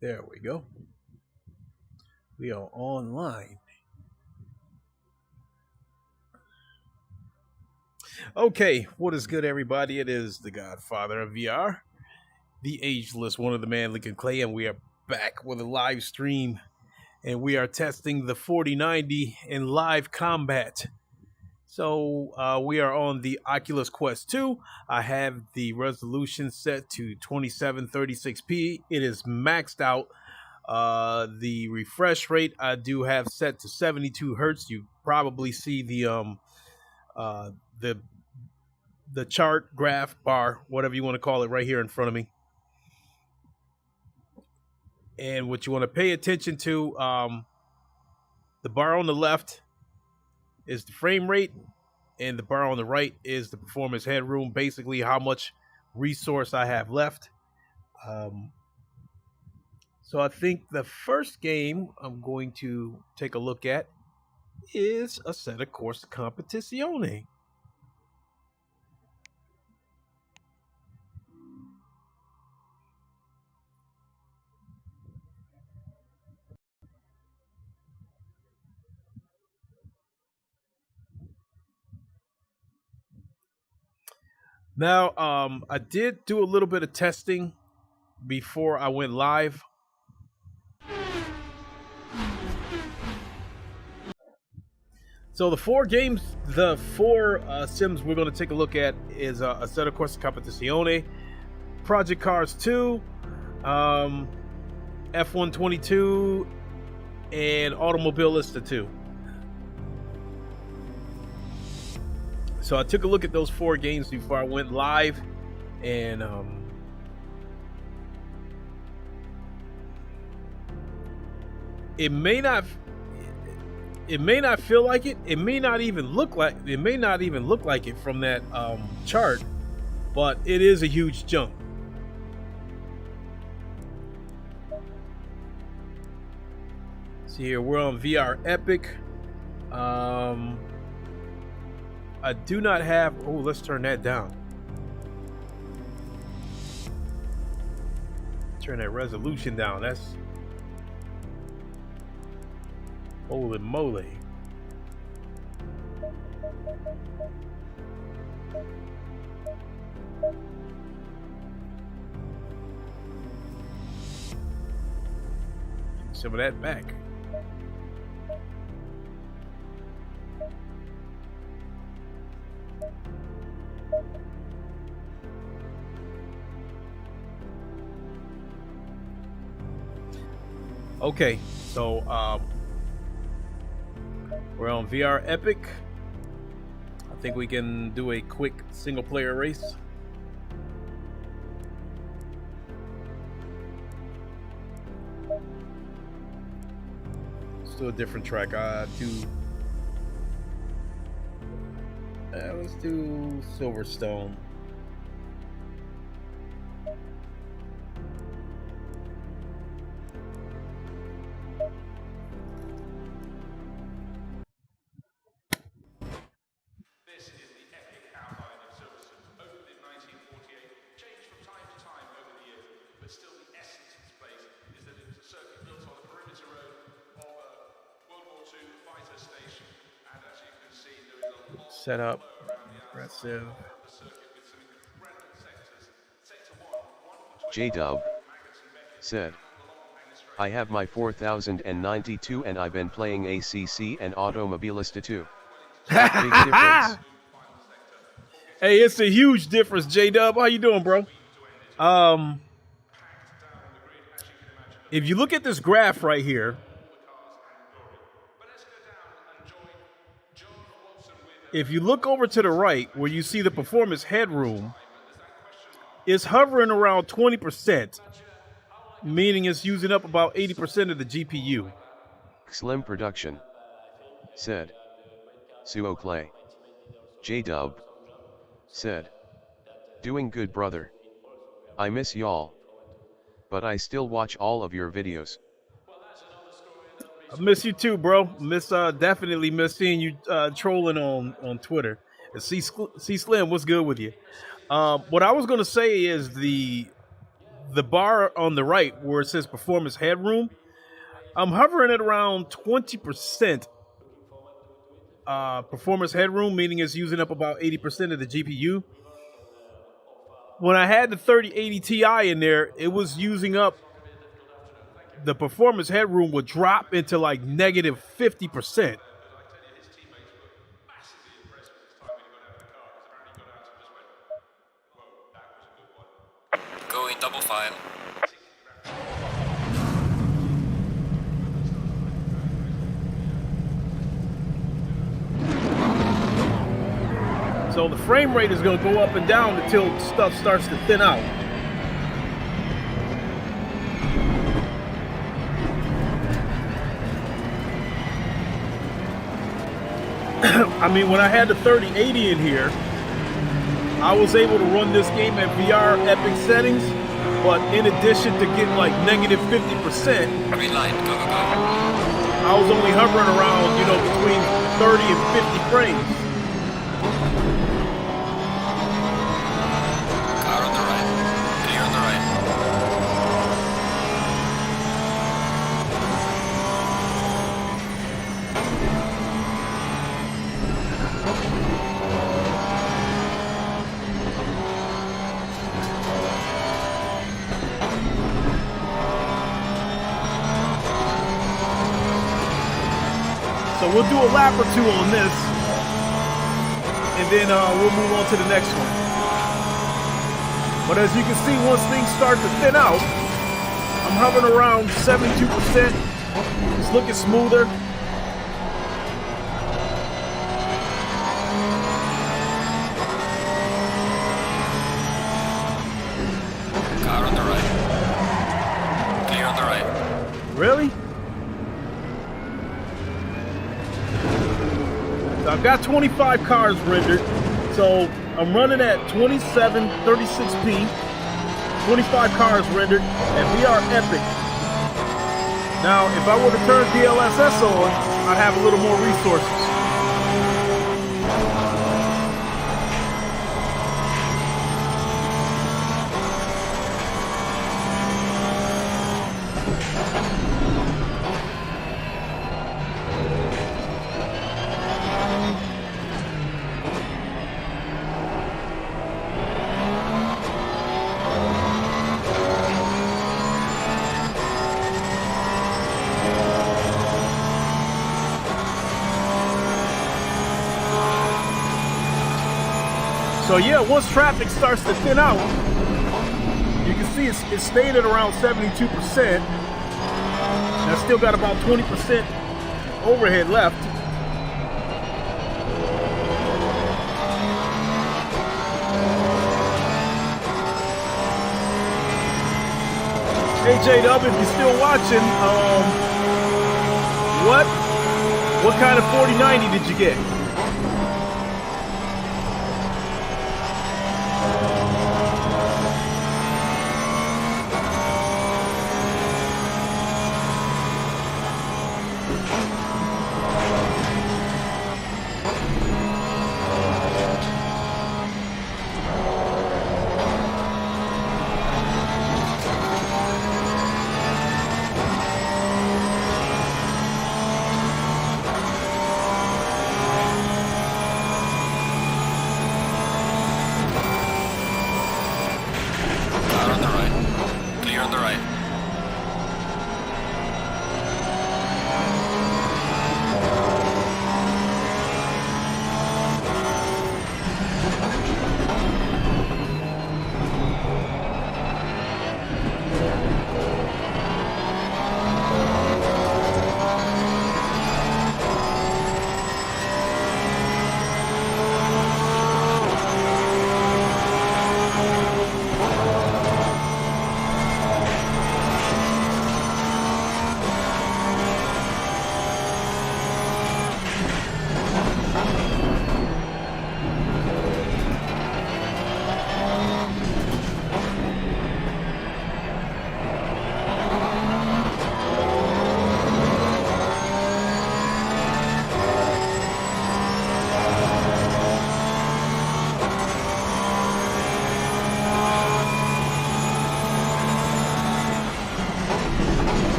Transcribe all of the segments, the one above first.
There we go. We are online. Okay, what is good, everybody? It is the Godfather of VR, the ageless one of the man Lincoln Clay, and we are back with a live stream. And we are testing the 4090 in live combat. So we are on the Oculus Quest 2. I have the resolution set to 2736p. It is maxed out. The refresh rate I do have set to 72 hertz. You probably see the chart, graph, bar, whatever you want to call it, right here in front of me. And what you want to pay attention to, the bar on the left is the frame rate, and the bar on the right is the performance headroom, basically how much resource I have left. So I think the first game I'm going to take a look at is Assetto Corsa Competizione. Now, I did do a little bit of testing before I went live. So the four sims we're going to take a look at is Assetto Corsa Competizione, Project Cars 2, F122, and Automobilista 2. So I took a look at those four games before I went live, and it may not feel like it. It may not even look like it from that chart, but it is a huge jump. See here, we're on VR Epic. I do not have. Oh, let's turn that down. Turn that resolution down. That's holy moly. Some of that back. Okay, so we're on VR Epic. I think we can do a quick single player race. Let's do a different track. Let's do Silverstone. Set up, aggressive. J-Dub said, I have my 4092 and I've been playing ACC and Automobilista too. Big difference. Hey, it's a huge difference, J-Dub. How you doing, bro? If you look at this graph right here, if you look over to the right where you see the performance headroom, it's hovering around 20%, meaning it's using up about 80% of the GPU. Slim Production said, Suo Clay. J-Dub said, doing good, brother. I miss y'all, but I still watch all of your videos. I miss you too, bro. Definitely miss seeing you trolling on Twitter. And C Slim, what's good with you? What I was gonna say is the the bar on the right where it says performance headroom, I'm hovering at around 20% performance headroom, meaning it's using up about 80% of the GPU. When I had the 3080 Ti in there, it was using up, the performance headroom would drop into like negative 50%. Going double file. So the frame rate is going to go up and down until stuff starts to thin out. I mean, when I had the 3080 in here, I was able to run this game at VR epic settings, but in addition to get like negative 50%, Green light, go, go, go. I was only hovering around, you know, between 30 and 50 frames. Car on the right. Clear on the right. So we'll do a lap or two on this, and then we'll move on to the next one. But as you can see, once things start to thin out, I'm hovering around 72%. It's looking smoother. Car on the right. Clear on the right. Really? So I've got 25 cars rendered, so I'm running at 2736p, 25 cars rendered at VR Epic. Now, if I were to turn DLSS on, I'd have a little more resources. So yeah, once traffic starts to thin out, you can see it's staying at around 72%. And I still got about 20% overhead left. Hey J-Dub, if you're still watching, what kind of 4090 did you get?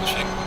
launching.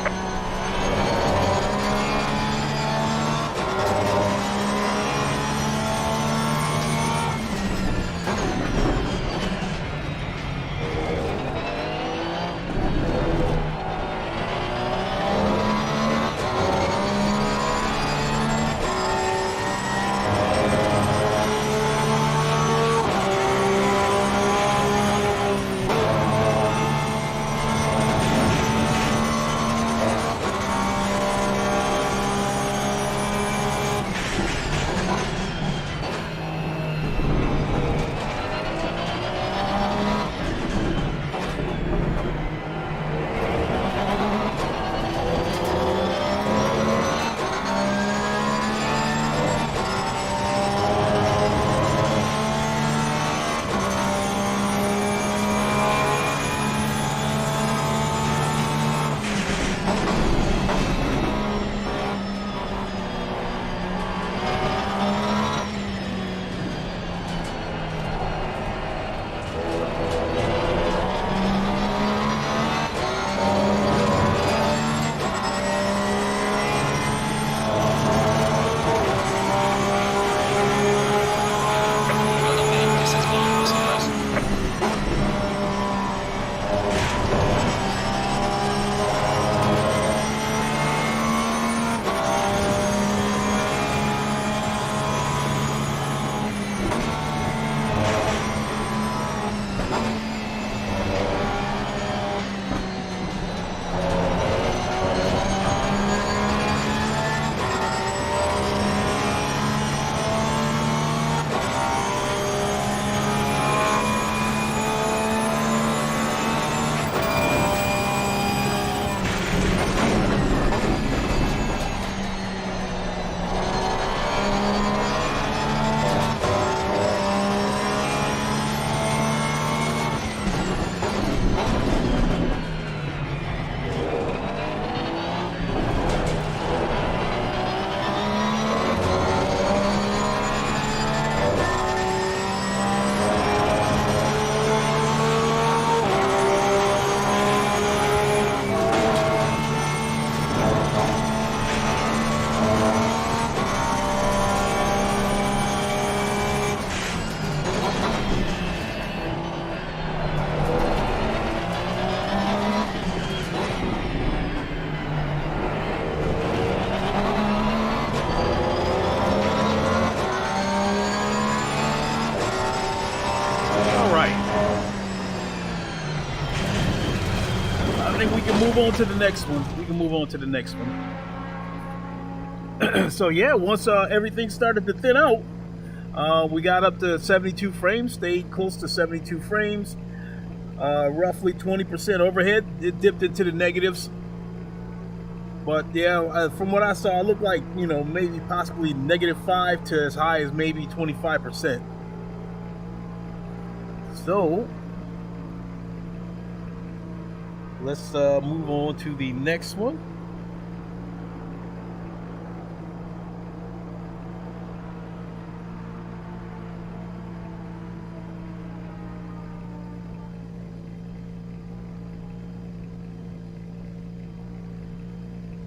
Move on to the next one. We can move on to the next one. So yeah, once everything started to thin out, we got up to 72 frames, stayed close to 72 frames, roughly 20% overhead. It dipped into the negatives, but yeah, from what I saw, it looked like, you know, maybe possibly -5 to as high as maybe 25%. So let's move on to the next one.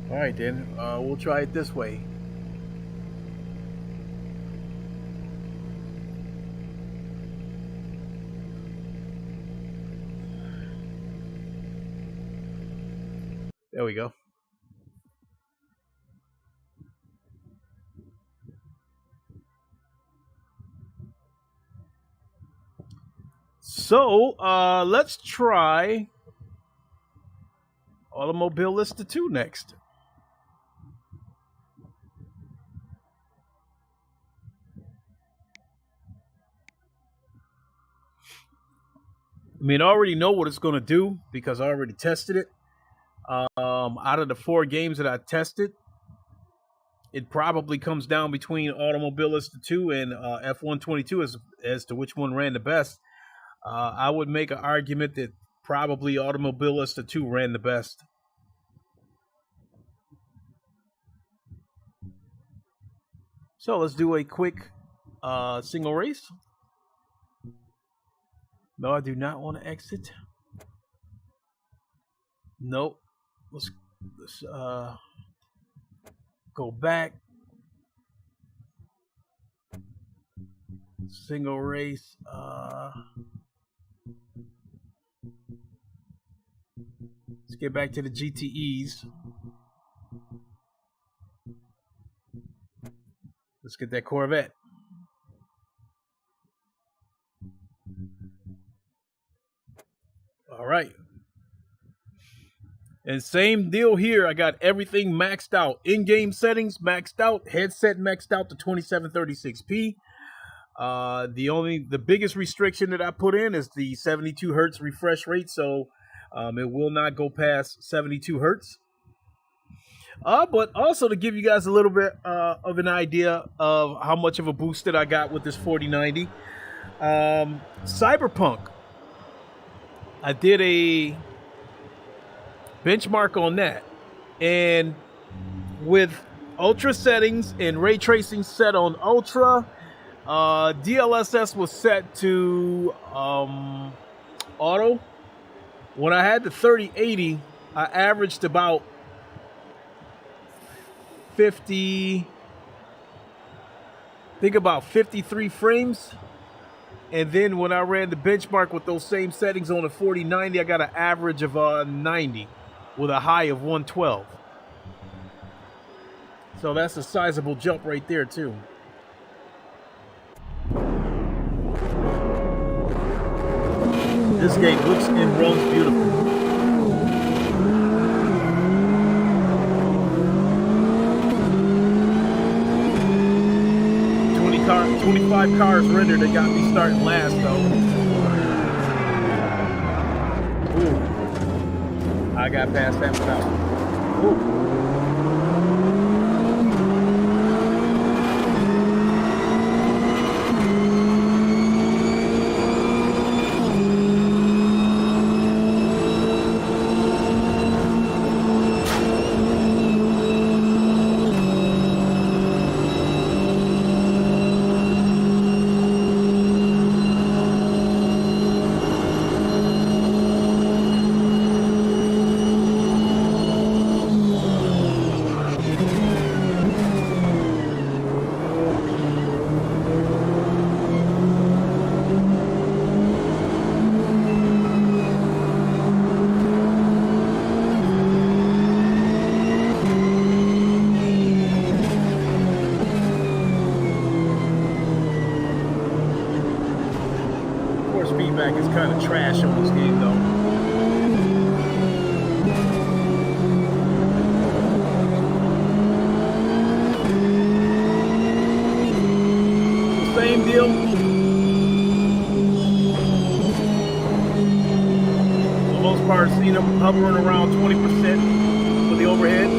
All right, then we'll try it this way. There we go. So let's try Automobilista 2 next. I mean, I already know what it's going to do because I already tested it. Out of the 4 games that I tested, it probably comes down between Automobilista 2 and F122 as to which one ran the best. I would make an argument that probably Automobilista 2 ran the best. So let's do a quick single race. No, I do not want to exit. Nope. Let's Let's go back. Single race. Let's get back to the GTEs. Let's get that Corvette. All right. And same deal here. I got everything maxed out. In-game settings maxed out. Headset maxed out to 2736p. The biggest restriction that I put in is the 72 hertz refresh rate. So it will not go past 72 hertz. But also to give you guys a little bit of an idea of how much of a boost that I got with this 4090. Cyberpunk. I did a benchmark on that, and with ultra settings and ray tracing set on ultra, DLSS was set to auto. When I had the 3080, I averaged about 53 frames. And then when I ran the benchmark with those same settings on the 4090, I got an average of 90 with a high of 112. So that's a sizable jump right there too. This game looks and runs beautiful. Car, 25 cars rendered that got me starting last though. Ooh. I got past that without. Ooh. Feedback is kind of trash on this game though. Same deal. For the most part, I've seen them hovering around 20% for the overhead.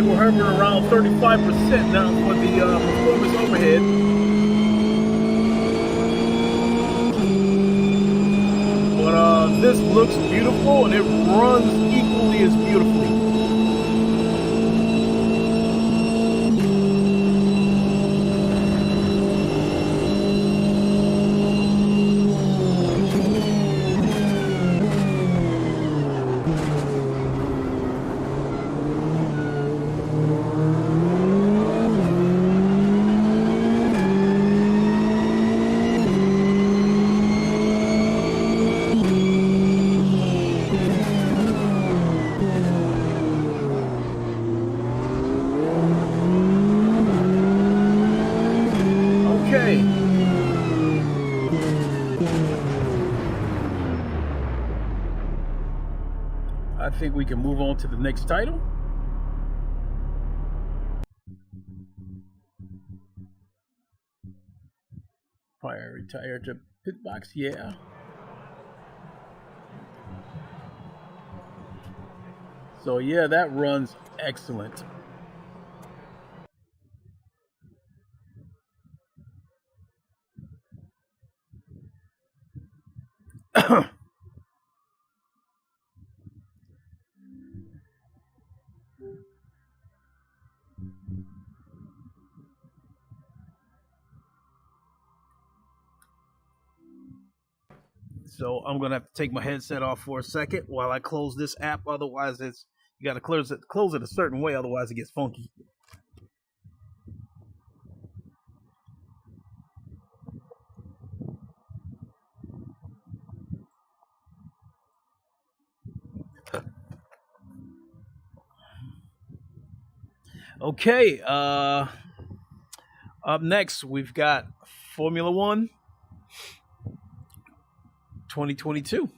like we're hovering around 35% now for the performance overhead. But this looks beautiful and it runs equally as beautifully. Okay. I think we can move on to the next title. Fire retire to pit box, yeah. So yeah, that runs excellent. So I'm gonna have to take my headset off for a second while I close this app. Otherwise, you gotta close it a certain way. Otherwise, it gets funky. Okay. Up next, we've got Formula One 2022.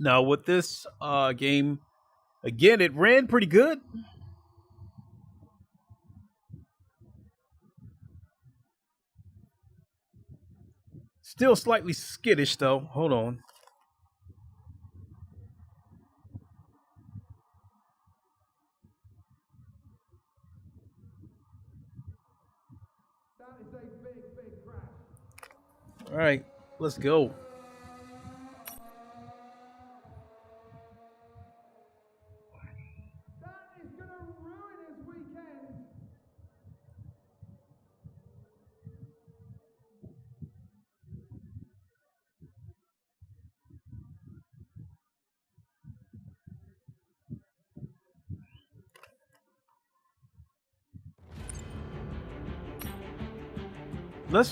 Now, with this game, again, it ran pretty good. Still slightly skittish, though. Hold on. That is a big, big crash. All right, let's go. That is going to ruin his weekend.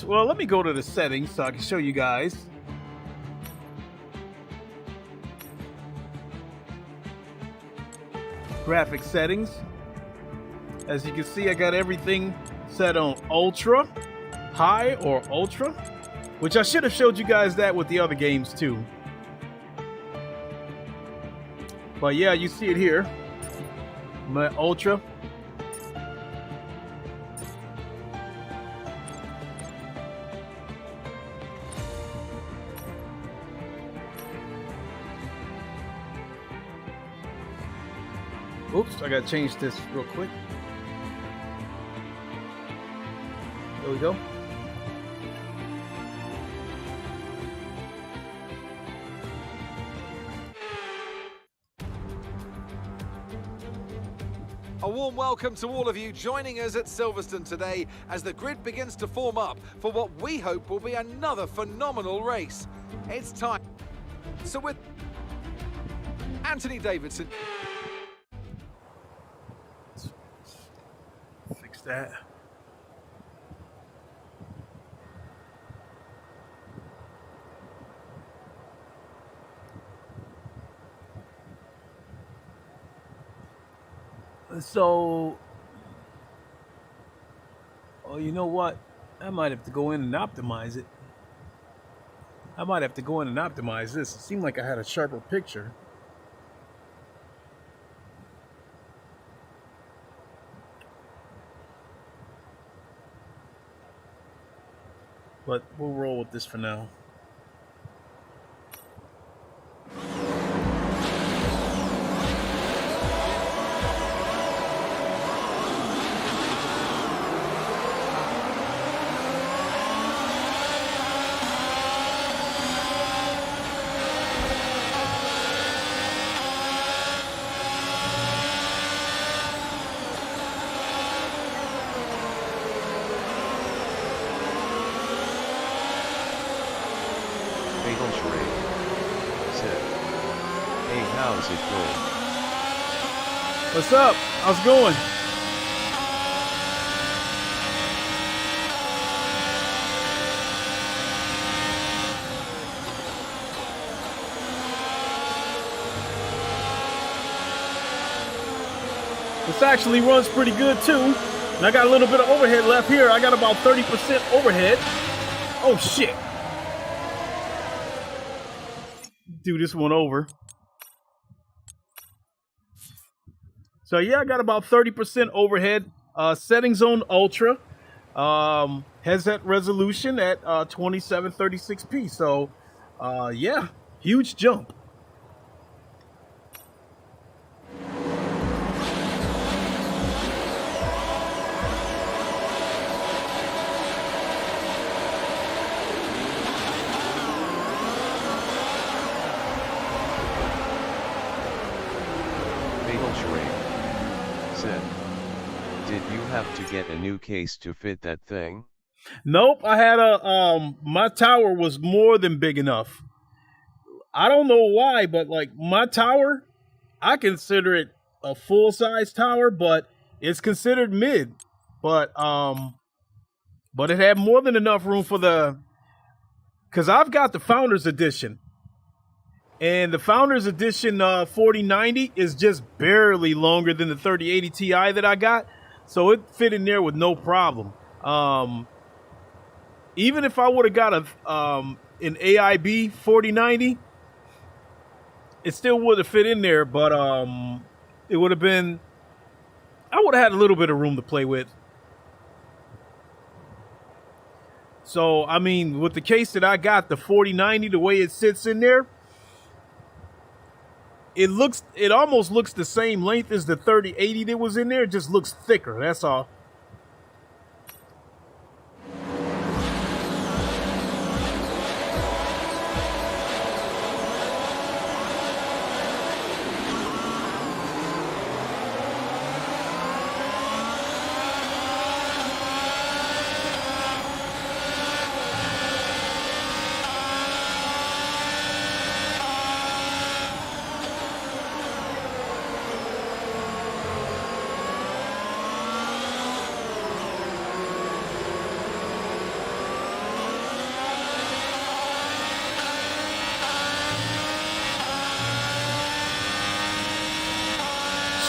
Let me go to the settings so I can show you guys. Graphic settings. As you can see, I got everything set on ultra, high or ultra, which I should have showed you guys that with the other games too. But yeah, you see it here. My ultra. Oops, I gotta change this real quick. There we go. A warm welcome to all of you joining us at Silverstone today as the grid begins to form up for what we hope will be another phenomenal race. It's time. So with Anthony Davidson. Fix that. So, oh, you know what? I might have to go in and optimize it. I might have to go in and optimize this. It seemed like I had a sharper picture. But we'll roll with this for now. Fatal Charade said, "Hey, how's it going?" What's up? How's it going? This actually runs pretty good too. And I got a little bit of overhead left here. I got about 30% overhead. Oh shit. Do this one over. So yeah, I got about 30% overhead. Settings on ultra. Has that resolution at 2736p. So yeah, huge jump. Fatal Charade said, "Did you have to get a new case to fit that thing?" Nope, I had a my tower was more than big enough. I don't know why, but like my tower, I consider it a full-size tower, but it's considered mid. But it had more than enough room for because I've got the Founders Edition. And the Founders Edition 4090 is just barely longer than the 3080 Ti that I got. So it fit in there with no problem. Even if I would have got an AIB 4090, it still would have fit in there, but it would have been, I would have had a little bit of room to play with. So, I mean, with the case that I got, the 4090, the way it sits in there, it almost looks the same length as the 3080 that was in there. It just looks thicker, that's all.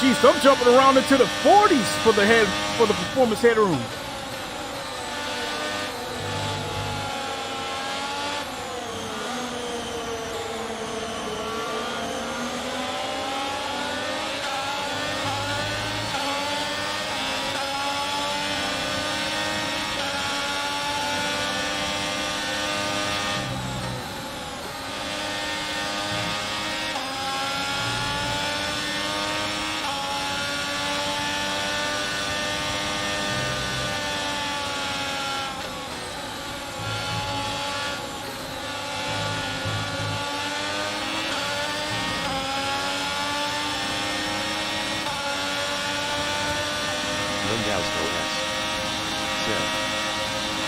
Jeez, I'm jumping around into the 40s for the performance headroom.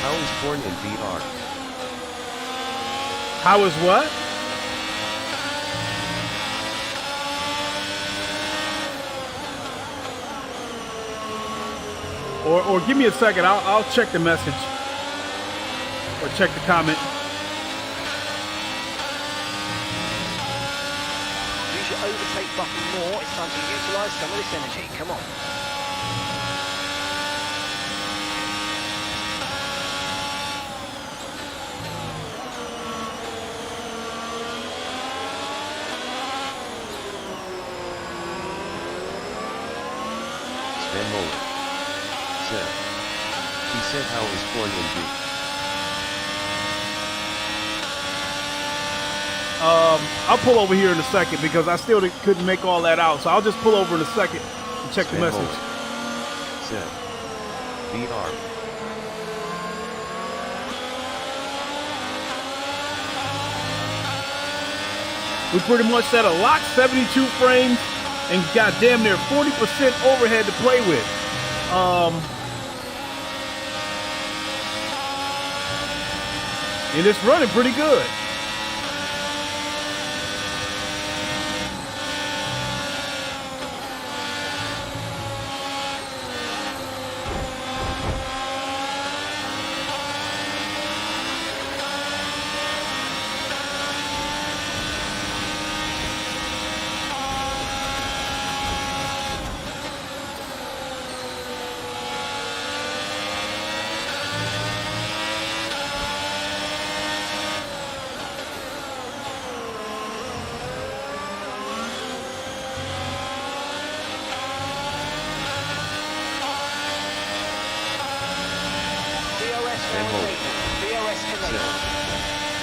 How is porn in VR? How is what? Or give me a second. I'll check the message or check the comment. Use your overtake button more. It's time to utilise some of this energy. Come on. Sven Moller said. He said how is corn in beef? I'll pull over here in a second because I still couldn't make all that out. So I'll just pull over in a second and check the message. Said. VR. We pretty much set a lock 72 frames and got damn near 40% overhead to play with. And it's running pretty good.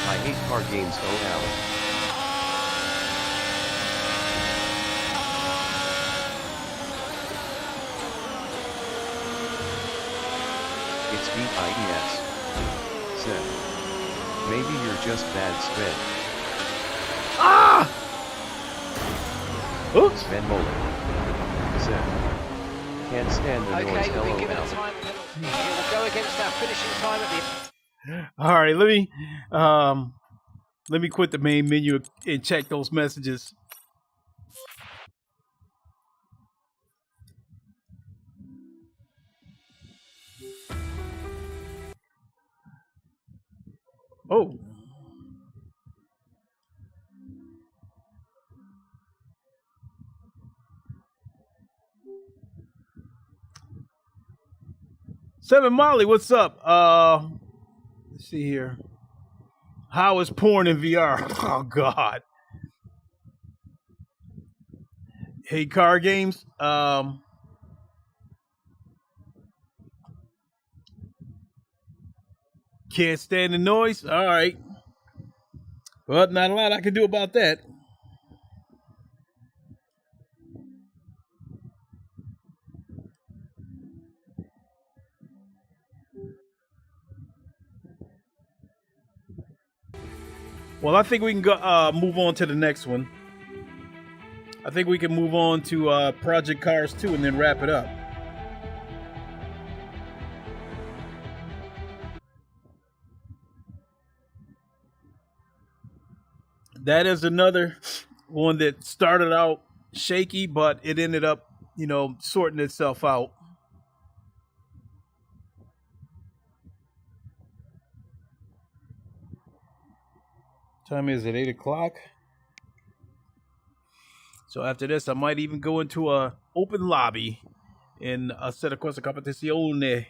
I hate car games, oh Alan. It's BIES. Said. Maybe you're just bad, Sven. Ah! Oops. Sven Moller said. Can't stand the noise, Okay, we've been given a LOL. time penalty. It will go against our finishing time at the All right, let me quit the main menu and check those messages. Oh. Seven Molly, what's up? Let's see here. How is porn in VR? Oh God. Hey, car games. Can't stand the noise. All right. Well, not a lot I can do about that. Well, I think we can go move on to the next one. I think we can move on to Project Cars 2 and then wrap it up. That is another one that started out shaky, but it ended up, sorting itself out. Time is at 8 o'clock. So after this, I might even go into a open lobby in Assetto Corsa competizione.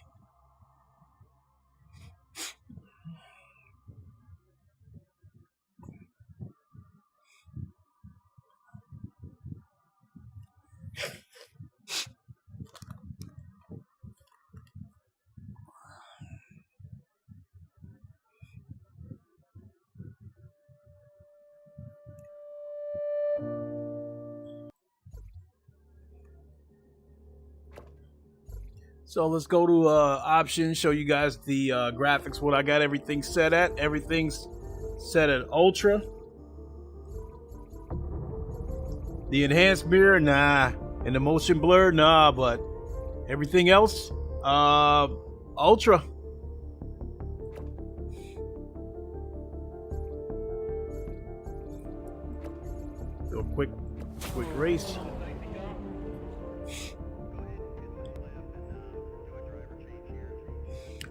So let's go to options, show you guys the graphics, what I got everything set at. Everything's set at ultra. The enhanced mirror, nah. And the motion blur, nah, but everything else, ultra. Do a quick race.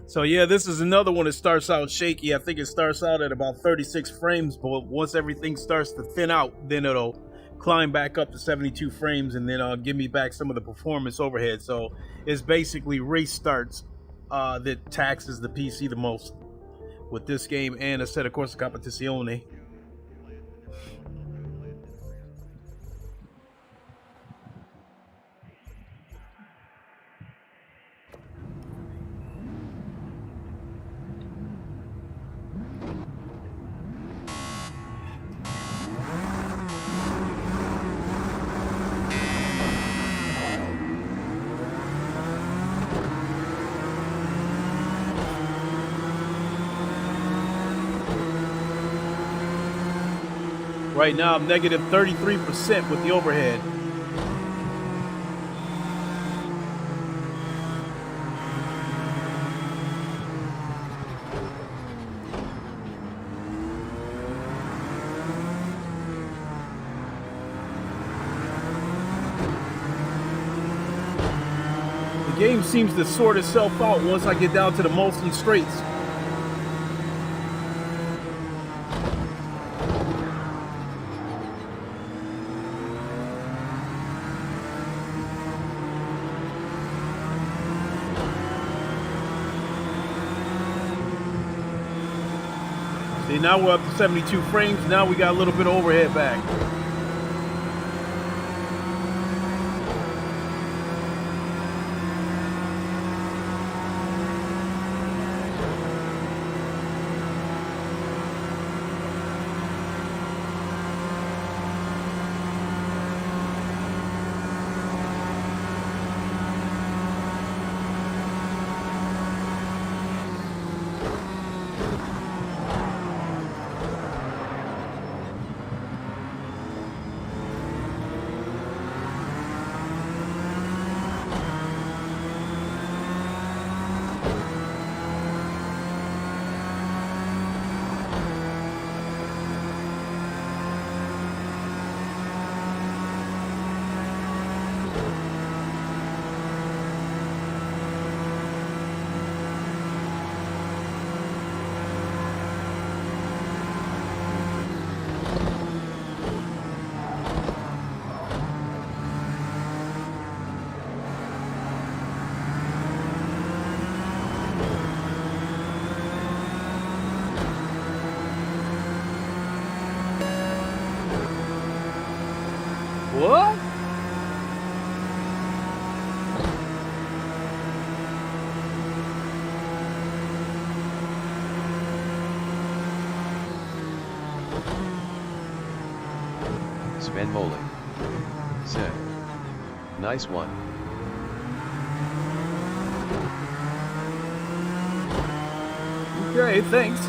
So yeah, this is another one that starts out shaky. I think it starts out at about 36 frames, but once everything starts to thin out, then it'll climb back up to 72 frames and then give me back some of the performance overhead. So it's basically race starts that taxes the PC the most with this game and Assetto Corsa Competizione. Right now, I'm negative 33% with the overhead. The game seems to sort itself out once I get down to the Molson straights. See, now we're up to 72 frames. Now we got a little bit of overhead back. What? Spanmole said, "Nice one." Okay, thanks.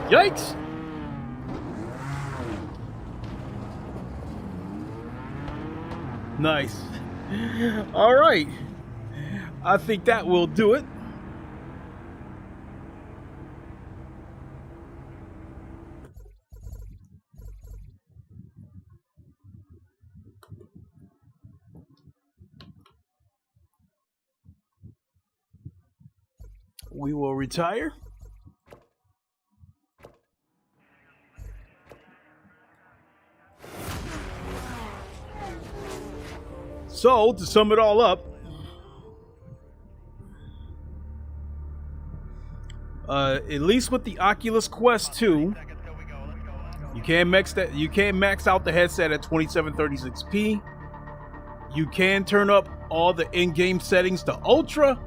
Yikes! Nice. All right. I think that will do it. We will retire. So, to sum it all up, at least with the Oculus Quest 2, you can't max out the headset at 2736p. You can turn up all the in-game settings to ultra.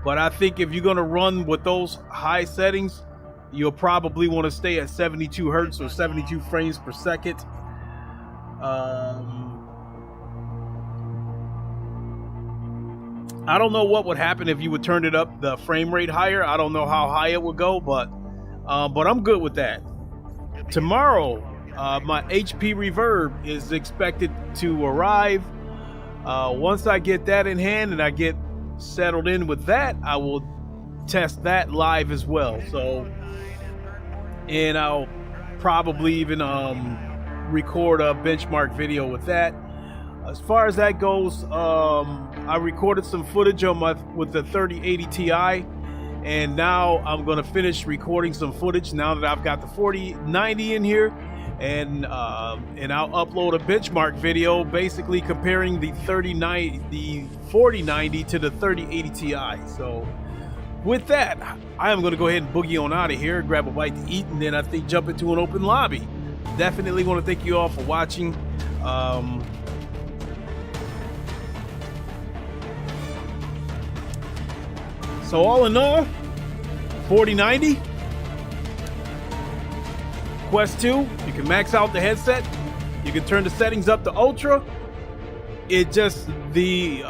But I think if you're gonna run with those high settings, you'll probably want to stay at 72 hertz or 72 frames per second. I don't know what would happen if you would turn it up the frame rate higher. I don't know how high it would go, but I'm good with that. Tomorrow, my HP Reverb is expected to arrive. Once I get that in hand and I get settled in with that, I will test that live as well. So, and I'll probably even record a benchmark video with that. As far as that goes, I recorded some footage on with the 3080 Ti, and now I'm gonna finish recording some footage now that I've got the 4090 in here, and I'll upload a benchmark video basically comparing the 4090 to the 3080 Ti. So with that, I am gonna go ahead and boogie on out of here, grab a bite to eat, and then I think jump into an open lobby. Definitely want to thank you all for watching. So all in all, 4090, Quest 2, you can max out the headset. You can turn the settings up to ultra. It just, the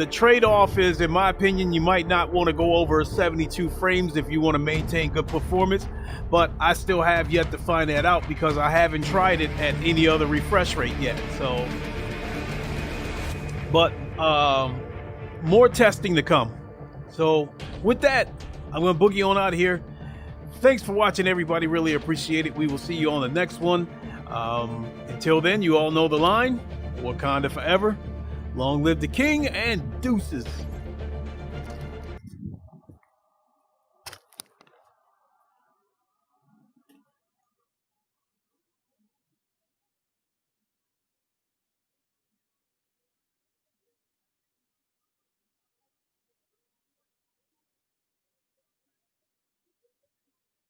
trade-off is, in my opinion, you might not want to go over 72 frames if you want to maintain good performance, but I still have yet to find that out because I haven't tried it at any other refresh rate yet. So, but more testing to come. So with that, I'm going to boogie on out of here. Thanks for watching, everybody. Really appreciate it. We will see you on the next one. Until then, you all know the line. Wakanda forever. Long live the king, and deuces.